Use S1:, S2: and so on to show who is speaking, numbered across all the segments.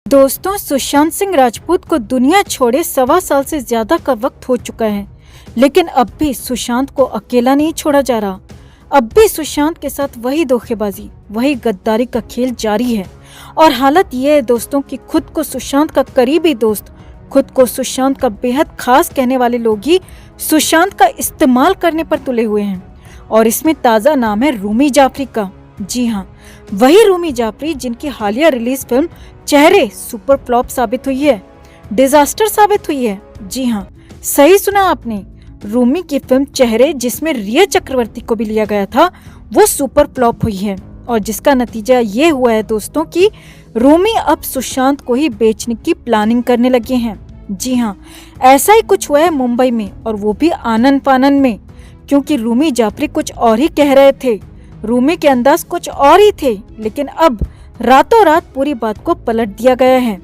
S1: दोस्तों, सुशांत सिंह राजपूत को दुनिया छोड़े 1.25 साल से ज्यादा का वक्त हो चुका है, लेकिन अब भी सुशांत को अकेला नहीं छोड़ा जा रहा। अब भी सुशांत के साथ वही धोखेबाजी, वही गद्दारी का खेल जारी है। और हालत ये है दोस्तों कि खुद को सुशांत का करीबी दोस्त, खुद को सुशांत का बेहद खास कहने वाले लोग ही सुशांत का इस्तेमाल करने पर तुले हुए हैं। और इसमें ताज़ा नाम है रूमी जाफरी का। जी हाँ, वही रूमी जाफरी जिनकी हालिया रिलीज फिल्म चेहरे सुपर फ्लॉप साबित हुई है, डिजास्टर साबित हुई है। जी हाँ, सही सुना आपने, रूमी की फिल्म चेहरे, जिसमें रिया चक्रवर्ती को भी लिया गया था, वो सुपर फ्लॉप हुई है। और जिसका नतीजा ये हुआ है दोस्तों कि रूमी अब सुशांत को ही बेचने की प्लानिंग करने लगे हैं। जी हाँ, ऐसा ही कुछ हुआ है मुंबई में, और वो भी आनन फानन में, क्योंकि रूमी जाफरी कुछ और ही कह रहे थे, रूमी के अंदाज कुछ और ही थे, लेकिन अब रातों रात पूरी बात को पलट दिया गया है।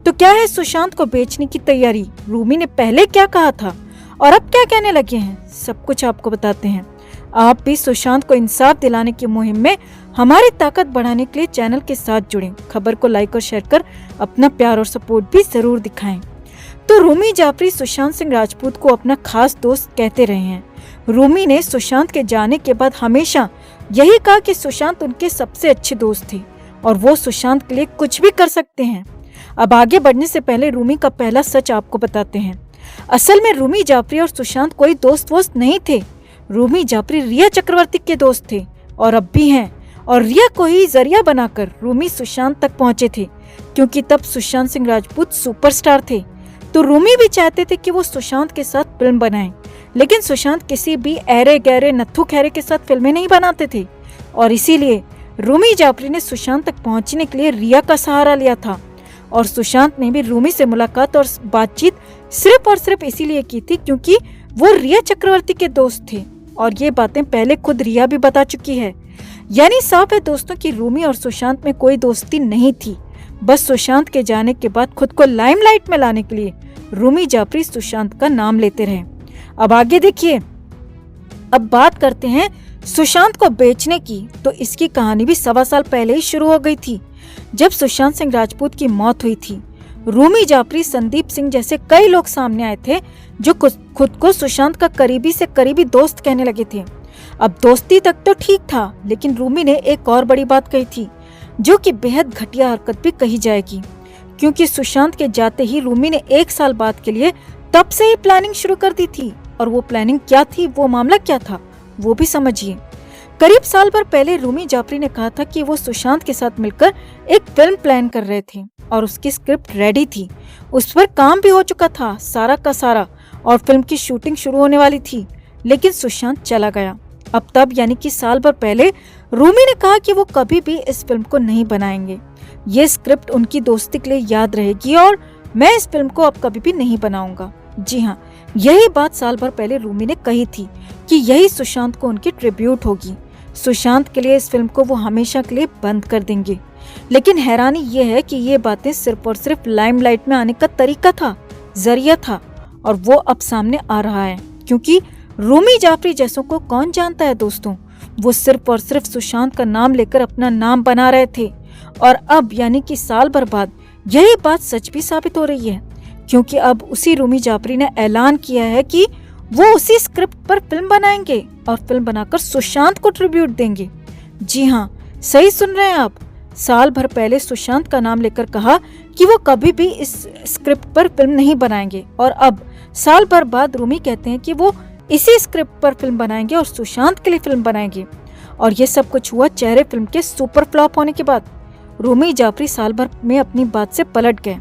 S1: तो क्या है सुशांत को बेचने की तैयारी, रूमी ने पहले क्या कहा था और अब क्या कहने लगे हैं, सब कुछ आपको बताते हैं। आप भी सुशांत को इंसाफ दिलाने की मुहिम में हमारी ताकत बढ़ाने के लिए चैनल के साथ जुड़ें। खबर को लाइक और शेयर कर अपना प्यार और सपोर्ट भी जरूर दिखाएं। तो रूमी जाफरी सुशांत सिंह राजपूत को अपना खास दोस्त कहते रहे हैं। रूमी ने सुशांत के जाने के बाद हमेशा यही कहा कि सुशांत उनके सबसे अच्छे दोस्त थे और वो सुशांत के लिए कुछ भी कर सकते हैं। अब आगे बढ़ने से पहले रूमी का पहला सच आपको बताते हैं। असल में रूमी जाफरी और सुशांत कोई दोस्त वोस्त नहीं थे। रूमी जाफरी रिया चक्रवर्ती के दोस्त थे और अब भी हैं। और रिया को ही जरिया बनाकर रूमी सुशांत तक पहुंचे थे, क्योंकि तब सुशांत सिंह राजपूत सुपरस्टार थे। तो रूमी भी चाहते थे कि वो सुशांत के साथ फिल्म बनाएं, लेकिन सुशांत किसी भी ऐरे गहरे नत्थु खैरे के साथ फिल्में नहीं बनाते थे। और इसीलिए रूमी जाफरी ने सुशांत तक पहुंचने के लिए रिया का सहारा लिया था। और सुशांत ने भी रूमी से मुलाकात और बातचीत सिर्फ और सिर्फ इसीलिए की थी क्योंकि वो रिया चक्रवर्ती के दोस्त थे। और ये बातें पहले खुद रिया भी बता चुकी है। यानी साफ है दोस्तों कि रूमी और सुशांत में कोई दोस्ती नहीं थी। बस सुशांत के जाने के बाद खुद को लाइमलाइट में लाने के लिए रूमी जाफरी सुशांत का नाम लेते रहे। अब आगे देखिए, अब बात करते हैं सुशांत को बेचने की। तो इसकी कहानी भी 1.25 साल पहले ही शुरू हो गई थी, जब सुशांत सिंह राजपूत की मौत हुई थी। रूमी जाफरी, संदीप सिंह जैसे कई लोग सामने आए थे जो खुद को सुशांत का करीबी से करीबी दोस्त कहने लगे थे। अब दोस्ती तक तो ठीक था, लेकिन रूमी ने एक और बड़ी बात कही थी, जो कि बेहद घटिया हरकत भी कही जाएगी, क्योंकि सुशांत के जाते ही रूमी ने 1 साल बाद के लिए तब से ही प्लानिंग शुरू कर दी थी। और वो प्लानिंग क्या थी, वो मामला क्या था, वो भी समझिए। करीब साल भर पहले रूमी जाफरी ने कहा था कि वो सुशांत के साथ मिलकर एक फिल्म प्लान कर रहे थे और उसकी स्क्रिप्ट रेडी थी, उस पर काम भी हो चुका था सारा का सारा, और फिल्म की शूटिंग शुरू होने वाली थी। लेकिन सुशांत चला गया। अब तब यानी कि साल भर पहले रूमी ने कहा कि वो कभी भी इस फिल्म को नहीं बनाएंगे, ये स्क्रिप्ट उनकी दोस्ती के लिए याद रहेगी और मैं इस फिल्म को अब कभी भी नहीं बनाऊंगा। जी हाँ, यही बात साल भर पहले रूमी ने कही थी कि यही सुशांत को उनकी ट्रिब्यूट होगी। सुशांत के लिए इस फिल्म को वो हमेशा के लिए बंद कर देंगे। लेकिन हैरानी ये है कि ये बातें सिर्फ और सिर्फ लाइमलाइट में आने का तरीका था, जरिया था, और वो अब सामने आ रहा है। क्योंकि रूमी जाफरी जैसों को कौन जानता है दोस्तों, वो सिर्फ और सिर्फ सुशांत का नाम लेकर अपना नाम बना रहे थे। और अब यानी कि साल भर बाद यही बात सच भी साबित हो रही है, क्योंकि अब उसी रूमी जाफरी ने ऐलान किया है कि वो उसी स्क्रिप्ट पर फिल्म बनाएंगे और फिल्म बनाकर सुशांत को ट्रिब्यूट देंगे। जी हाँ, सही सुन रहे हैं आप, साल भर पहले सुशांत का नाम लेकर कहा कि वो कभी भी इस स्क्रिप्ट पर फिल्म नहीं बनाएंगे, और अब साल भर बाद रूमी कहते हैं कि वो इसी स्क्रिप्ट पर फिल्म बनाएंगे और सुशांत के लिए फिल्म बनाएंगे। और ये सब कुछ हुआ चेहरे फिल्म के सुपर फ्लॉप होने के बाद। रूमी जाफरी साल भर में अपनी बात से पलट गए,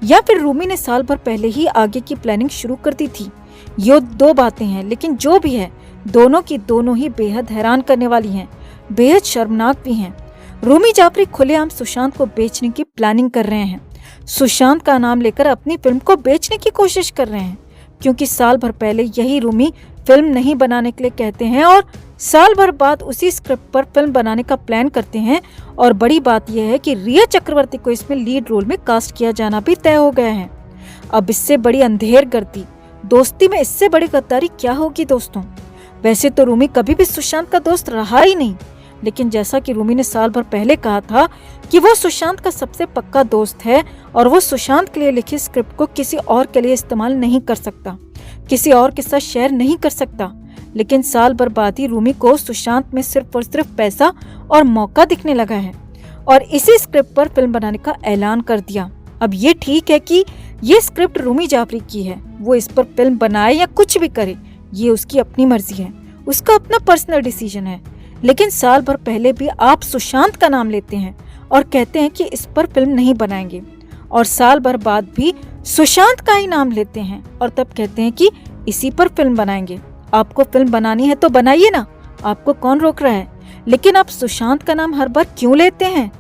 S1: या फिर रूमी ने साल भर पहले ही आगे की प्लानिंग शुरू कर दी थी। ये 2 बातें हैं, लेकिन जो भी है, दोनों की दोनों ही बेहद हैरान करने वाली हैं, बेहद शर्मनाक भी हैं। रूमी जाफरी खुलेआम सुशांत को बेचने की प्लानिंग कर रहे हैं, सुशांत का नाम लेकर अपनी फिल्म को बेचने की कोशिश कर रहे हैं, क्योंकि साल भर पहले यही रूमी फिल्म नहीं बनाने के लिए कहते हैं और साल भर बाद उसी स्क्रिप्ट पर फिल्म बनाने का प्लान करते हैं। और बड़ी बात यह है कि रिया चक्रवर्ती को इसमें लीड रोल में कास्ट किया जाना भी तय हो गया है। अब इससे बड़ी अंधेर गर्दी, दोस्ती में इससे बड़ी गद्दारी क्या होगी दोस्तों। वैसे तो रूमी कभी भी सुशांत का दोस्त रहा ही नहीं, लेकिन जैसा कि रूमी ने साल भर पहले कहा था कि वो सुशांत का सबसे पक्का दोस्त है और वो सुशांत के लिए लिखी स्क्रिप्ट को किसी और के लिए इस्तेमाल नहीं कर सकता, किसी और के साथ शेयर नहीं कर सकता, लेकिन साल भर बाद ही रूमी को सुशांत में सिर्फ और सिर्फ पैसा और मौका दिखने लगा है और इसी स्क्रिप्ट पर फिल्म बनाने का ऐलान कर दिया। अब ये ठीक है कि ये स्क्रिप्ट रूमी जाफरी की है, वो इस पर फिल्म बनाए या कुछ भी करे, ये उसकी अपनी मर्जी है, उसका अपना पर्सनल डिसीजन है। लेकिन साल भर पहले भी आप सुशांत का नाम लेते हैं और कहते हैं कि इस पर फिल्म नहीं बनाएंगे, और साल भर बाद भी सुशांत का ही नाम लेते हैं और तब कहते हैं कि इसी पर फिल्म बनाएंगे। आपको फिल्म बनानी है तो बनाइए ना, आपको कौन रोक रहा है, लेकिन आप सुशांत का नाम हर बार क्यों लेते हैं?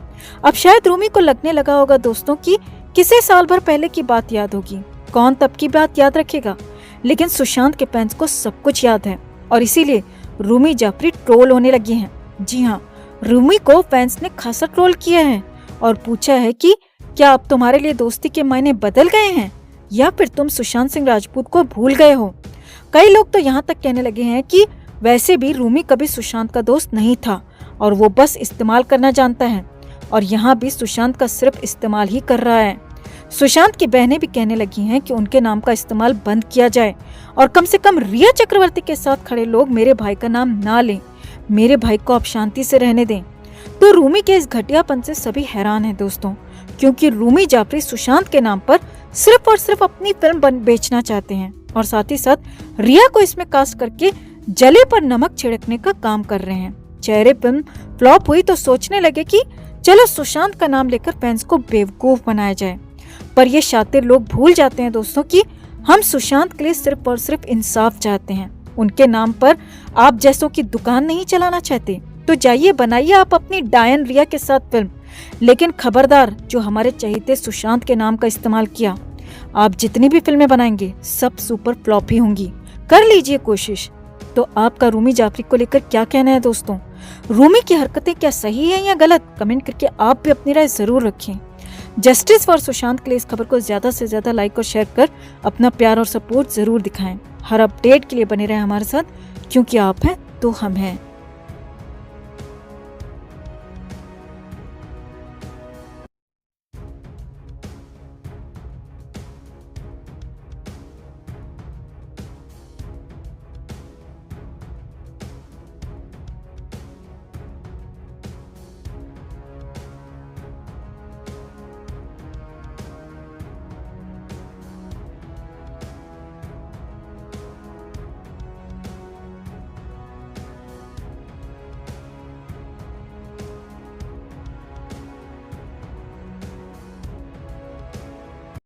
S1: अब शायद रूमी को लगने लगा होगा दोस्तों कि किसे साल भर पहले की बात याद होगी, कौन तब की बात याद रखेगा, लेकिन सुशांत के फैंस को सब कुछ याद है और इसीलिए रूमी जाफरी ट्रोल होने लगी हैं। जी हाँ, रूमी को फैंस ने खासा ट्रोल किया है और पूछा है कि क्या अब तुम्हारे लिए दोस्ती के मायने बदल गए हैं या फिर तुम सुशांत सिंह राजपूत को भूल गए हो। कई लोग तो यहाँ तक कहने लगे हैं कि वैसे भी रूमी कभी सुशांत का दोस्त नहीं था और वो बस इस्तेमाल करना जानता है, और यहाँ भी सुशांत का सिर्फ इस्तेमाल ही कर रहा है। सुशांत की बहनें भी कहने लगी हैं कि उनके नाम का इस्तेमाल बंद किया जाए और कम से कम रिया चक्रवर्ती के साथ खड़े लोग मेरे भाई का नाम ना लें, मेरे भाई को आप शांति से रहने दें। तो रूमी के इस घटियापन से सभी हैरान हैं दोस्तों, क्योंकि रूमी जाफरी सुशांत के नाम पर सिर्फ और सिर्फ अपनी फिल्म बेचना चाहते हैं और साथ ही साथ रिया को इसमें कास्ट करके जले पर नमक छिड़कने का काम कर रहे हैं। चेहरे फिल्म फ्लॉप हुई तो सोचने लगे कि चलो सुशांत का नाम लेकर फैंस को बेवकूफ बनाया जाए, पर ये शातिर लोग भूल जाते हैं दोस्तों कि हम सुशांत के लिए सिर्फ और सिर्फ इंसाफ चाहते हैं। उनके नाम पर आप जैसों की दुकान नहीं चलाना चाहते तो जाइए बनाइए आप अपनी डायन रिया के साथ फिल्म, लेकिन खबरदार जो हमारे चहेते सुशांत के नाम का इस्तेमाल किया, आप जितनी भी फिल्में बनाएंगे सब सुपर फ्लॉप ही होंगी। कर लीजिए कोशिश। तो आपका रूमी जाफरी को लेकर क्या कहना है दोस्तों? रूमी की हरकतें क्या सही है या गलत? कमेंट करके आप भी अपनी राय जरूर रखें। जस्टिस फॉर सुशांत के लिए इस खबर को ज्यादा से ज्यादा लाइक और शेयर कर अपना प्यार और सपोर्ट जरूर दिखाएं। हर अपडेट के लिए बने रहें हमारे साथ, क्योंकि आप हैं तो हम हैं।